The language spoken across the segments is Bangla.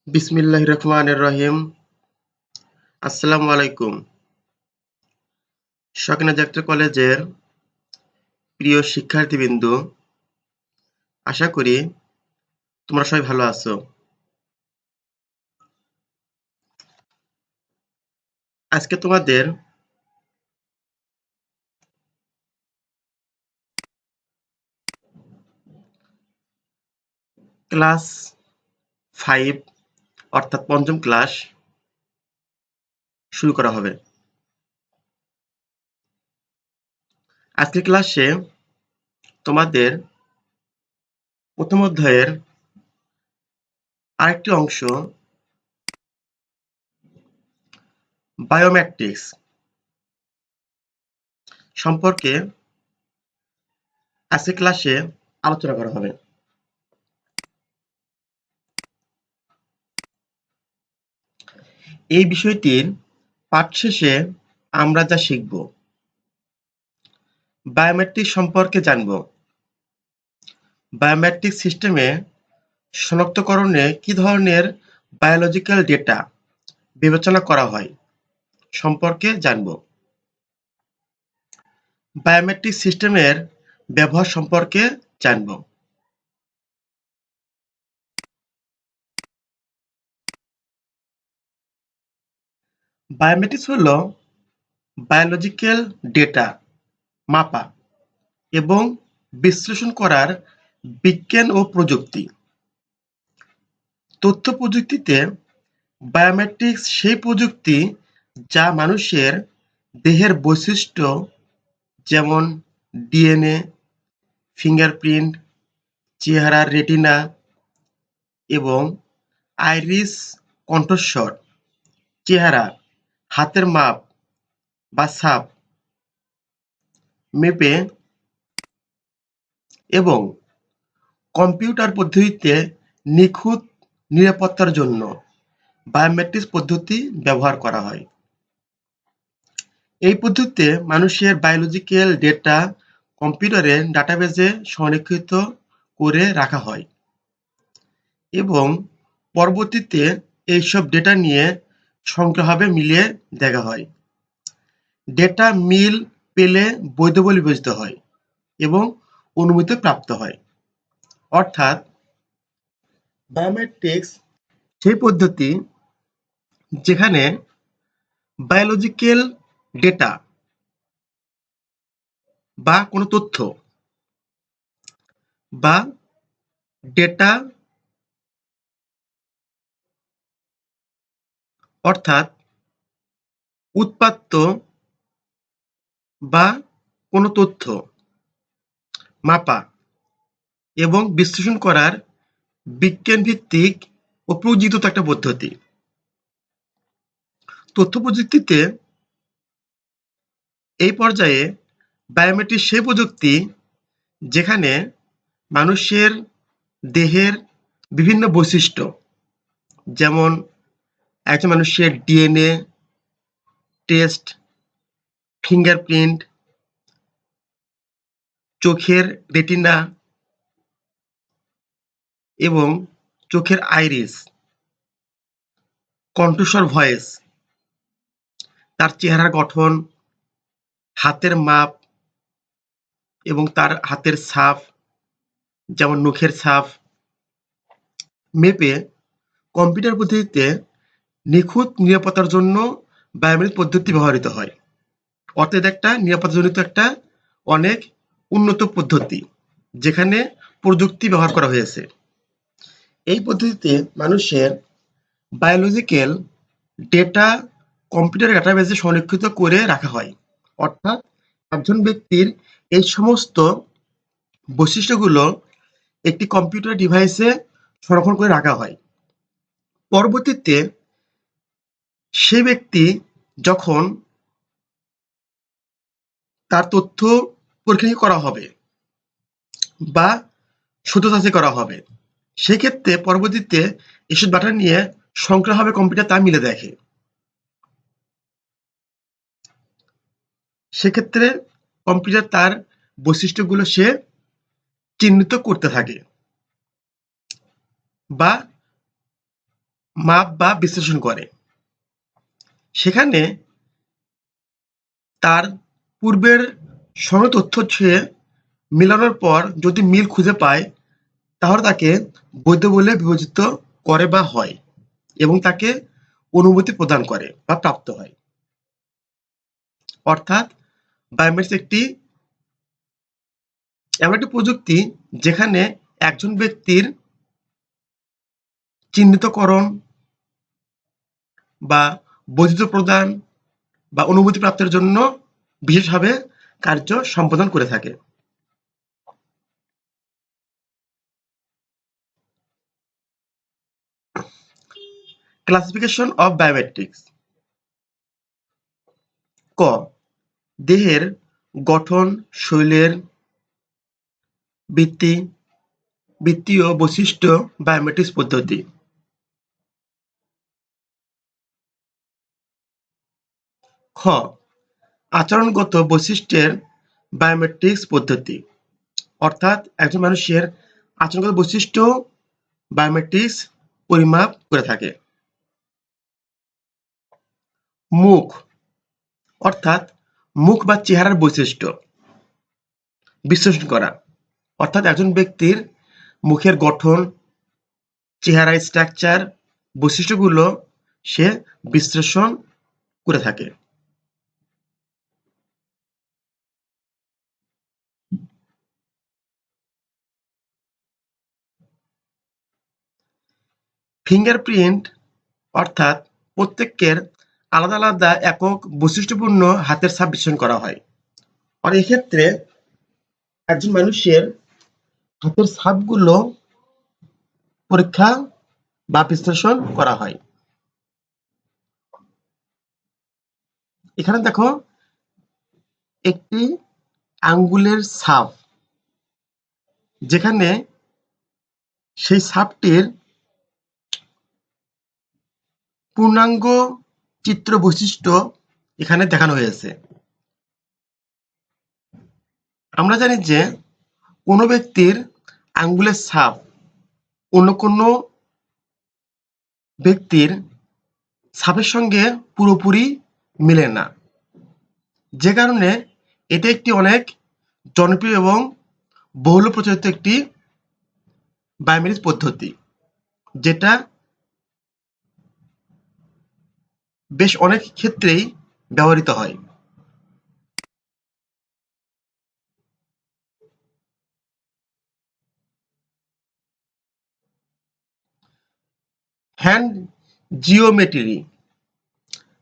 বিসমিল্লাহির রহমানির রহিম। আসসালামু আলাইকুম। সকিনা জাতীয় কলেজের প্রিয় শিক্ষার্থীবৃন্দ, আশা করি তোমরা সবাই ভালো আছো। আজকে তোমাদের ক্লাস 5 অর্থাৎ পঞ্চম ক্লাস শুরু করা হবে। আজকের ক্লাসে তোমাদের প্রথম অধ্যায়ের আরেকটি অংশ বায়োমেট্রিক্স সম্পর্কে আজকের ক্লাসে আলোচনা করা হবে। এই বিষয়টির পাঠ শেষে আমরা যা শিখব, বায়োমেট্রিক সম্পর্কে জানব, বায়োমেট্রিক সিস্টেমে শনাক্তকরণে কি ধরনের বায়োলজিক্যাল ডেটা বিবেচনা করা হয় সম্পর্কে জানব। বায়োমেট্রিক সিস্টেমের ব্যবহার সম্পর্কে জানব। বায়োমেট্রিক্স হল বায়োলজিক্যাল ডেটা মাপা এবং বিশ্লেষণ করার বিজ্ঞান ও প্রযুক্তি। তথ্য প্রযুক্তিতে বায়োমেট্রিক্স সেই প্রযুক্তি যা মানুষের দেহের বৈশিষ্ট্য যেমন ডিএনএ, ফিঙ্গারপ্রিন্ট, চেহারার রেটিনা এবং আইরিস, কণ্ঠস্বর, চেহারা, হাতের মাপ বা ছাপ মেপে এবং কম্পিউটার পদ্ধতিতে নিখুঁত নিরাপত্তার জন্য বায়োমেট্রিক্স পদ্ধতি ব্যবহার করা হয়। এই পদ্ধতিতে মানুষের বায়োলজিক্যাল ডেটা কম্পিউটারের ডাটাবেজে সংরক্ষিত করে রাখা হয় এবং পরবর্তীতে এইসব ডেটা নিয়ে সংগ্রহভাবে মিলিয়ে দেখা হয়। ডেটা মিল পেলে বৈধ বলে বিবেচিত হয় এবং অনুমতি প্রাপ্ত হয়। অর্থাৎ বায়োমেট্রিক্স সেই পদ্ধতি যেখানে বায়োলজিক্যাল ডেটা বা কোনো তথ্য বা ডেটা অর্থাৎ উৎপাত্ত বা কোনো তথ্য মাপা এবং বিশ্লেষণ করার বিজ্ঞানভিত্তিক ও প্রযোজিত একটা পদ্ধতি। তথ্য প্রযুক্তিতে এই পর্যায়ে বায়োমেট্রিক সেই প্রযুক্তি যেখানে মানুষের দেহের বিভিন্ন বৈশিষ্ট্য যেমন একজন মানুষের ডিএনএ টেস্ট, ফিঙ্গারপ্রিন্ট, চোখের রেটিনা এবং চোখের আইরিস, কণ্ঠস্বর ভয়েস, তার চেহারার গঠন, হাতের মাপ এবং তার হাতের ছাপ যেমন নখের ছাপ মেপে কম্পিউটার পদ্ধতিতে নিখুঁত নিরাপত্তার জন্য বায়োমেট্রিক পদ্ধতি ব্যবহৃত হয়। অর্থাৎ একটা নিরাপত্তাজনিত একটা অনেক উন্নত পদ্ধতি যেখানে প্রযুক্তি ব্যবহার করা হয়েছে। এই পদ্ধতিতে মানুষের বায়োলজিক্যাল ডেটা কম্পিউটার ডাটাবেজে সংরক্ষিত করে রাখা হয়। অর্থাৎ একজন ব্যক্তির এই সমস্ত বৈশিষ্ট্যগুলো একটি কম্পিউটার ডিভাইসে সংরক্ষণ করে রাখা হয়। পরবর্তীতে সে ব্যক্তি যখন তার তথ্য পরীক্ষা করা হবে বা সত্যতা যাচাই করা হবে, সেক্ষেত্রে পরবর্তীতে এসব ডাটা নিয়ে সংগ্রহভাবে কম্পিউটার তা মিলে দেখে। সেক্ষেত্রে কম্পিউটার তার বৈশিষ্ট্যগুলো সে চিহ্নিত করতে থাকে বা মাপ বা বিশ্লেষণ করে। সেখানে তার পূর্বের সঙ্গে তথ্য ছুঁয়ে মেলানোর পর যদি মিল খুঁজে পায় তাহলে তাকে বৈধ বলে বিবেচিত করে বা হয় এবং তাকে অনুমতি প্রদান করে বা প্রাপ্ত হয়। অর্থাৎ বায়োমেট্রিক্স এমন একটি প্রযুক্তি যেখানে একজন ব্যক্তির চিহ্নিতকরণ বা বৈধতা প্রদান বা অনুমতি প্রাপ্তির জন্য বিশেষভাবে কার্য সম্পাদন করে থাকে। Classification of biometrics. ক. দেহের গঠন, শরীরের বৃত্তীয় বৈশিষ্ট্য বায়োমেট্রিক্স পদ্ধতি। খ. আচরণগত বৈশিষ্ট্যের বায়োমেট্রিক্স পদ্ধতি, অর্থাৎ একজন মানুষের আচরণগত বৈশিষ্ট্য বায়োমেট্রিক্স পরিমাপ করে থাকে। মুখ, অর্থাৎ মুখ বা চেহারার বৈশিষ্ট্য বিশ্লেষণ করা, অর্থাৎ একজন ব্যক্তির মুখের গঠন, চেহারার স্ট্রাকচার, বৈশিষ্ট্যগুলো সে বিশ্লেষণ করে থাকে। ফিঙ্গারপ্রিন্ট, অর্থাৎ প্রত্যেকের আলাদা আলাদা একক বৈশিষ্ট্যপূর্ণ হাতের ছাপ বিশ্লেষণ করা হয়। আর এক্ষেত্রে একজন মানুষের হাতের ছাপগুলো পরীক্ষা বা বিশ্লেষণ করা হয়। এখানে দেখো একটি আঙ্গুলের ছাপ, যেখানে সেই ছাপটির পূর্ণাঙ্গ চিত্র বৈশিষ্ট্য এখানে দেখানো হয়েছে। আমরা জানি যে কোনো ব্যক্তির আঙ্গুলের ছাপ অন্য কোনো ব্যক্তির ছাপের সঙ্গে পুরোপুরি মেলে না, যে কারণে এটা একটি অনেক জনপ্রিয় এবং বহুল প্রচলিত একটি বায়োমেট্রিক্স পদ্ধতি, যেটা বেশ অনেক ক্ষেত্রেই ব্যবহৃত হয়। হ্যান্ড জিওমেট্রি,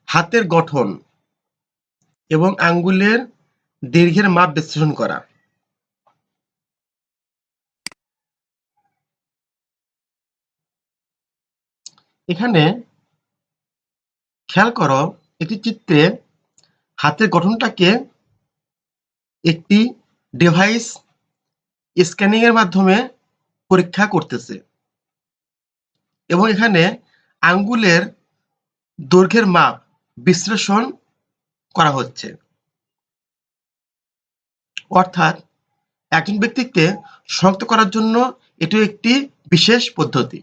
হাতের গঠন এবং আঙ্গুলের দৈর্ঘ্যের মাপ বিশ্লেষণ করা। এখানে খেয়াল করো, একটি চিত্রে হাতের গঠনটাকে একটি ডিভাইস স্ক্যানিং এর মাধ্যমে পরীক্ষা করতেছে এবং এখানে আঙ্গুলের দৈর্ঘ্যের মাপ বিশ্লেষণ করা হচ্ছে। অর্থাৎ একজন ব্যক্তিকে শনাক্ত করার জন্য এটি একটি বিশেষ পদ্ধতি।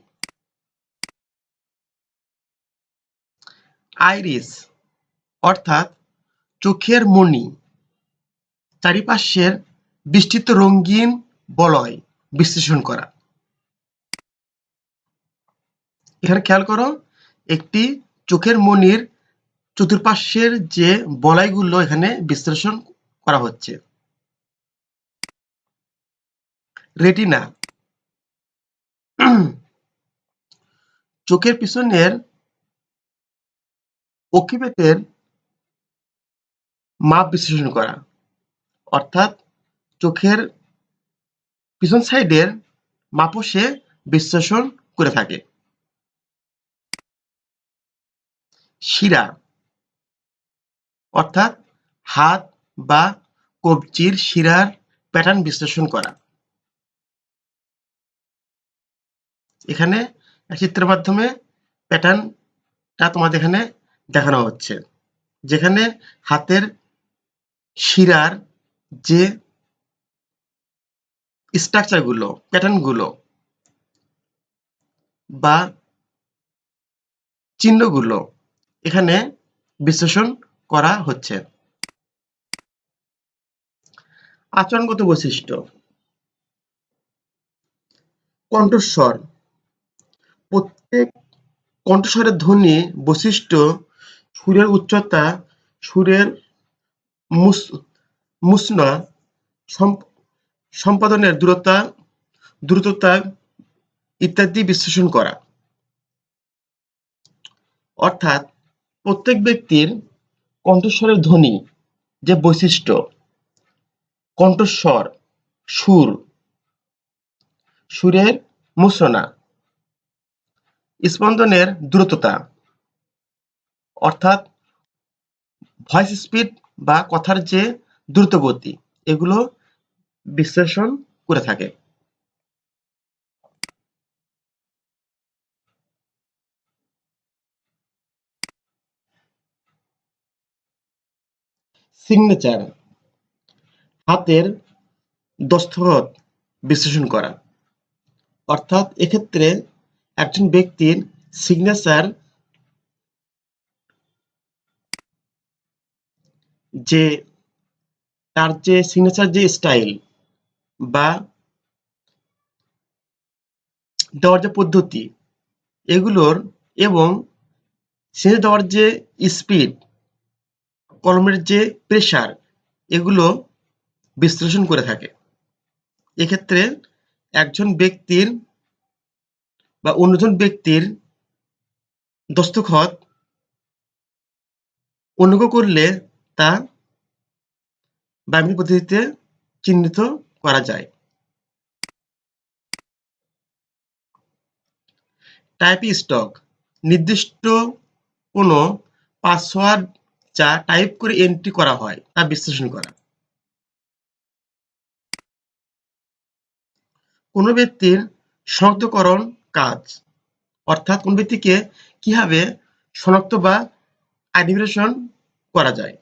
আইরিস, অর্থাৎ চোখের মণি, চারিপাশের বিস্তৃত রঙিন বলয় বিশ্লেষণ করা। এখানে খেয়াল করো, একটি চোখের মণির চতুর্পাশের যে বলয়গুলো এখানে বিশ্লেষণ করা হচ্ছে। রেটিনা, চোখের পিছনের অকিপেটের মাপ বিশ্লেষণ করা, অর্থাৎ চোখের পিছন সাইডের মাপও সে বিশ্লেষণ করে থাকে। শিরা, অর্থাৎ হাত বা কবজির শিরার প্যাটার্ন বিশ্লেষণ করা। এখানে চিত্রের মাধ্যমে প্যাটার্নটা তোমাদের এখানে দেখানো হচ্ছে, যেখানে হাতের শিরার যে স্ট্রাকচারগুলো, প্যাটার্নগুলো বা চিহ্নগুলো এখানে বিশ্লেষণ করা হচ্ছে। আচরণগত বৈশিষ্ট্য। কণ্ঠস্বর। প্রত্যেক কণ্ঠস্বরের ধ্বনি বৈশিষ্ট্য, সুরের উচ্চতা, সুরের মূর্ছনা, সম্পাদনের দ্রুততা ইত্যাদি বিশ্লেষণ করা। অর্থাৎ প্রত্যেক ব্যক্তির কণ্ঠস্বরের ধ্বনি যে বৈশিষ্ট্য, কণ্ঠস্বর, সুর, সুরের মূর্ছনা, স্পন্দনের দ্রুততা অর্থাৎ ভয়েস স্পিড বা কথার যে দ্রুতগতি, এগুলো বিশ্লেষণ করে থাকে। সিগনেচার, হাতের দস্তখত বিশ্লেষণ করা। অর্থাৎ এক্ষেত্রে একজন ব্যক্তির সিগনেচার যে তার যে সিগনেচার যে স্টাইল বা দেওয়ার যে পদ্ধতি, এগুলোর এবং সে দেওয়ার যে স্পিড, কলমের যে প্রেসার, এগুলো বিশ্লেষণ করে থাকে। এক্ষেত্রে একজন ব্যক্তির বা অন্যজন ব্যক্তির দস্তখত অনুজ্ঞ করলে তা বায়োমেট্রিক পদ্ধতিতে চিহ্নিত করা যায়। টাইপিং স্টক, নির্দিষ্ট কোনো পাসওয়ার্ড যা টাইপ করে এন্ট্রি করা হয় তা বিশ্লেষণ করা। কোনো ব্যক্তির শনাক্তকরণ কাজ, অর্থাৎ কোন ব্যক্তিকে কিভাবে শনাক্ত বা আইডেন্টিফিকেশন করা যায়।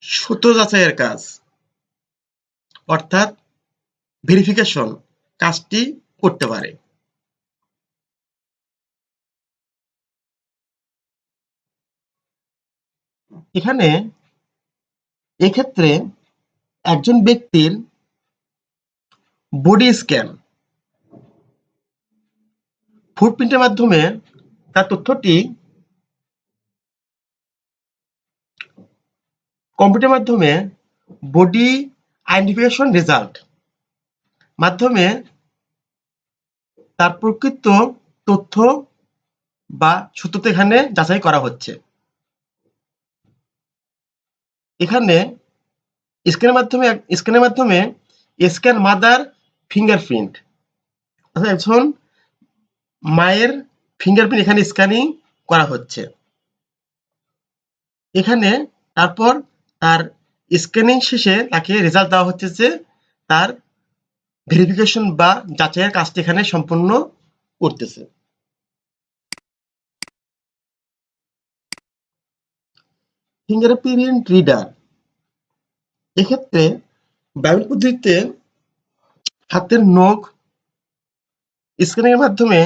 সত্য যাচাইয়ের কাজ, অর্থাৎ ভেরিফিকেশন কাজটি করতে পারে। এখানে এক্ষেত্রে একজন ব্যক্তির বডি স্ক্যান, ফুটপ্রিন্টের মাধ্যমে তার তথ্যটি কম্পিউটারের মাধ্যমে বডি আইডেন্টিফিকেশন রেজাল্ট মাধ্যমে তার প্রকৃত তথ্য বা সত্যতা এখানে যাচাই করা হচ্ছে। এখানে স্ক্যানের মাধ্যমে স্ক্যান মাদার ফিঙ্গারপ্রিন্ট, অর্থাৎ একজন মায়ের ফিঙ্গারপ্রিন্ট এখানে স্ক্যানিং করা হচ্ছে। এখানে তারপর তার স্ক্যানিং শেষে তাকে রেজাল্ট দেওয়া হচ্ছে যে তার ভেরিফিকেশন বা যাচাইয়ের কাজটি এখানে সম্পন্ন করতেছে। ফিঙ্গারপ্রিন্ট রিডার, এক্ষেত্রে বায়োমেট্রিক পদ্ধতিতে হাতের নখ স্ক্যানিং এর মাধ্যমে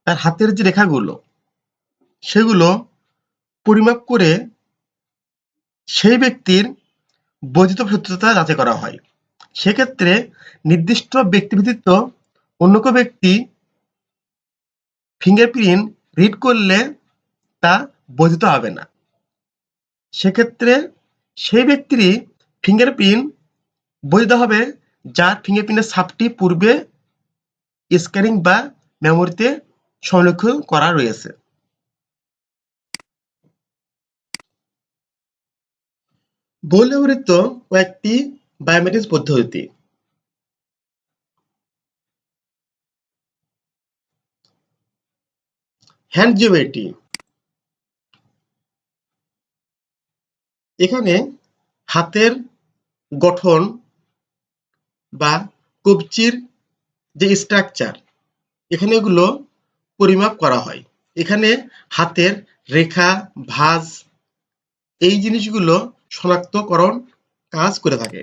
তার হাতের যে রেখাগুলো সেগুলো পরিমাপ করে সেই ব্যক্তির বৈধতা সত্যতা যাচাই করা হয়। সেক্ষেত্রে নির্দিষ্ট ব্যক্তি ব্যতীত অন্য কোনো ব্যক্তি ফিঙ্গারপ্রিন্ট রিড করলে তা বৈধতা হবে না। সেক্ষেত্রে সেই ব্যক্তিরই ফিঙ্গারপ্রিন্ট বৈধ হবে যার ফিঙ্গারপ্রিন্টের ছাপটি পূর্বে স্ক্যানিং বা মেমোরিতে সংরক্ষণ করা রয়েছে। বহুল ব্যবহৃত কয়েকটি বায়োমেট্রিক পদ্ধতি। হ্যান্ড জিওমেট্রি, এখানে হাতের গঠন বা কবজির যে স্ট্রাকচার, এখানে এগুলো পরিমাপ করা হয়। এখানে হাতের রেখা, ভাঁজ এই জিনিসগুলো শনাক্তকরণ কাজ করে থাকে।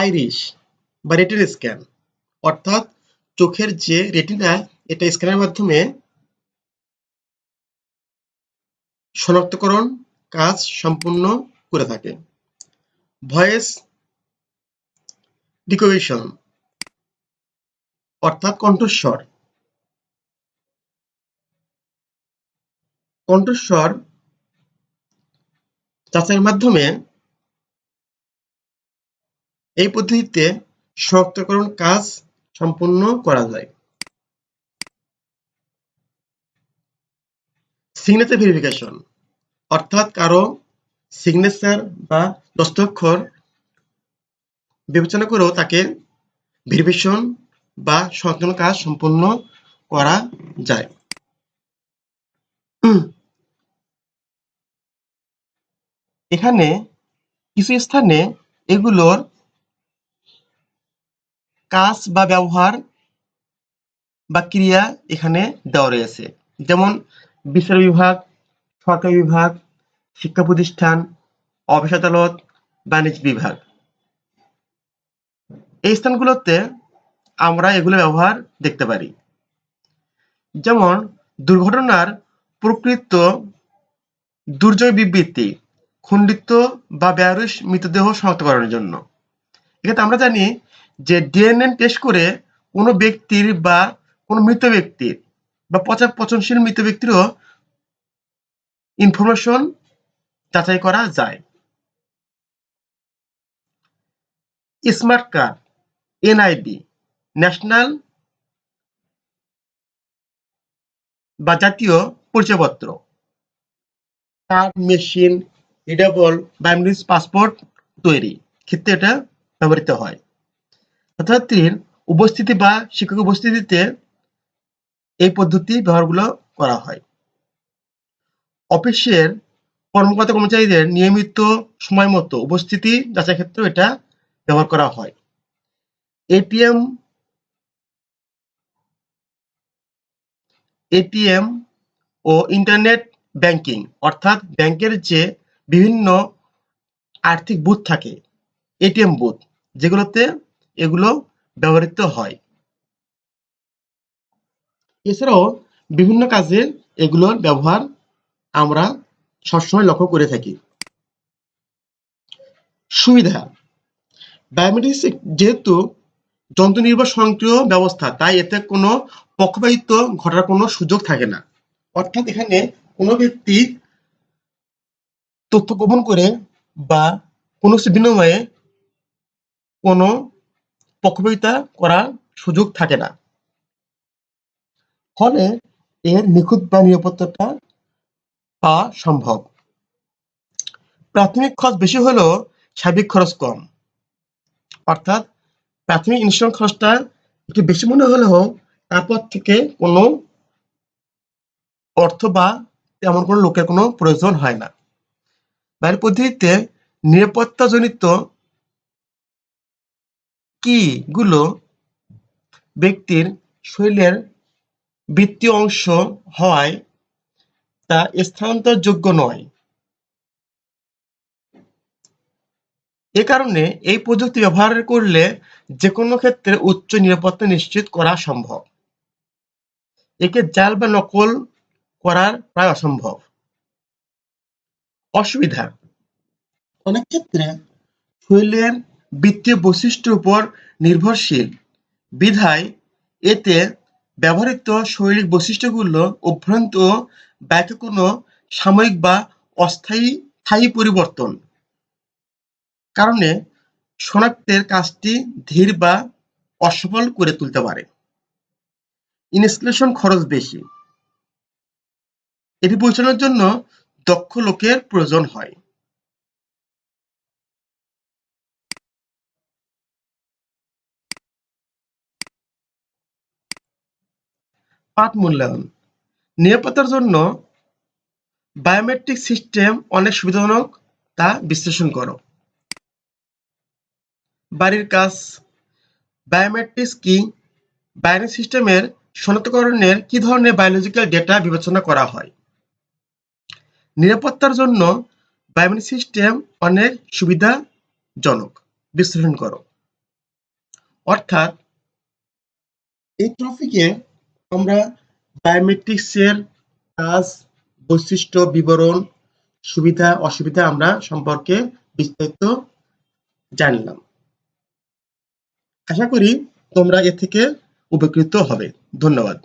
আইরিশ বা রেটিনা স্ক্যান, অর্থাৎ চোখের যে রেটিনা এটা স্ক্যানের মাধ্যমে শনাক্তকরণ কাজ সম্পূর্ণ করে থাকে। ভয়েস রিকগনিশন অর্থাৎ কণ্ঠস্বর। কণ্ঠস্বর যাচাইয়ের মাধ্যমে এই পদ্ধতিতে শনাক্তকরণ কাজ সম্পূর্ণ করা যায়। সিগনেচার ভেরিফিকেশন অর্থাৎ কারো সিগনেচার বা দস্তক্ষর বিবেচনা করেও তাকে ভেরিফিকেশন বা শনাক্তকরণ কাজ সম্পূর্ণ করা যায়। এখানে কিছু স্থানে এগুলোর কাজ বা ব্যবহার বা ক্রিয়া এখানে দেওয়া রয়েছে, যেমন বিচার বিভাগ, সরকারি বিভাগ, শিক্ষা প্রতিষ্ঠান, অফিস আদালত, বাণিজ্য বিভাগ। এই স্থানগুলোতে আমরা এগুলো ব্যবহার দেখতে পারি। যেমন দুর্ঘটনার প্রকৃত দুর্যোগ বিবৃতি, খণ্ডিত বা বেয়ারুশ মৃতদেহ শনাক্তকরণের জন্য। এক্ষেত্রে আমরা জানি যে ডিএনএ টেস্ট করে কোনো ব্যক্তির বা কোনো মৃত ব্যক্তির বা পচনশীল মৃত ব্যক্তিরও ইনফরমেশন যাচাই করা যায়। স্মার্ট কার্ড, এনআইডি, ন্যাশনাল বা জাতীয় পরিচয়পত্র, card, machine, readable biometric passport তৈরি ক্ষেত্রে এটা ব্যবহৃত হয়। ছাত্রছাত্রীর উপস্থিতি বা শিক্ষক উপস্থিতিতে এই পদ্ধতি ব্যবহারগুলো করা হয়। অফিসের কর্মকর্তা কর্মচারীদের নিয়মিত সময় মতো উপস্থিতি যাচাই ক্ষেত্রেও এটা ব্যবহার করা হয়। এটিএম ও ইন্টারনেট ব্যাংকিং অর্থাৎ ব্যাংকের যে বিভিন্ন আর্থিক বুথ থাকে, এটিএম বুথ, যেগুলোতে এগুলো ব্যবহৃত হয়। এছাড়াও বিভিন্ন কাজে এগুলোর ব্যবহার আমরা সবসময় লক্ষ্য করে থাকি। সুবিধা: বায়োমেট্রিক্স যেহেতু যন্ত্র নির্ভর স্বয়ংক্রিয় ব্যবস্থা, তাই এতে কোনো পক্ষপাতিত্ব ঘটার কোনো সুযোগ থাকে না। অর্থাৎ এখানে কোনো ব্যক্তি তথ্য গোপন করে বা কোনো বিনিময়ে কোনো পক্ষপাতিতা করার সুযোগ থাকে না। ফলে এর নিখুঁত বা নিরাপত্তাটা পাওয়া সম্ভব। প্রাথমিক খরচ বেশি হলেও সার্বিক খরচ কম। অর্থাৎ প্রাথমিক ইনস্টল খরচটা একটু বেশি মনে হলেও তারপর থেকে কোনো অর্থ বা তেমন কোনো লোকের কোনো প্রয়োজন হয় না। বাইরের পদ্ধতিতে নিরাপত্তাজনিত কি গুলো ব্যক্তির শরীরের বৃত্তীয় অংশ হওয়ায় তা স্থানান্তরযোগ্য নয়। এ কারণে এই প্রযুক্তি ব্যবহার করলে যেকোনো ক্ষেত্রে উচ্চ নিরাপত্তা নিশ্চিত করা সম্ভব। একে জাল বা নকল করার প্রায় অসম্ভব। অসুবিধা: অনেক ক্ষেত্রে শরীরের বৃত্তীয় বৈশিষ্ট্যের উপর নির্ভরশীল বিধায় এতে ব্যবহৃত শারীরিক বৈশিষ্ট্যগুলো অভ্যন্ত বাক্যে কোনো সাময়িক বা স্থায়ী পরিবর্তন কারণে শনাক্তের কাজটি ধীর বা অসফল করে তুলতে পারে। ইনস্টলেশন খরচ বেশি। এটি পরিচালনার জন্য দক্ষ লোকের প্রয়োজন হয়। পাঠ মূল্যায়ন: নিরাপত্তার জন্য বায়োমেট্রিক সিস্টেম অনেক সুবিধাজনক তা বিশ্লেষণ করো। বাড়ির কাজ: বায়োমেট্রিক্স কি? বাইনারি সিস্টেমের শনাক্তকরণের কি ধরনের বায়োলজিক্যাল ডেটা বিবেচনা করা হয়? নিরাপত্তার জন্য বায়োমেট্রিক সিস্টেম অনেক সুবিধাজনক বিশ্লেষণ করো। অর্থাৎ এই টপিকে আমরা বায়োমেট্রিক্সের কাজ, বৈশিষ্ট্য, বিবরণ, সুবিধা অসুবিধা আমরা সম্পর্কে বিস্তারিত জানলাম। আশা করি তোমরা এ থেকে উপকৃত হবে। ধন্যবাদ।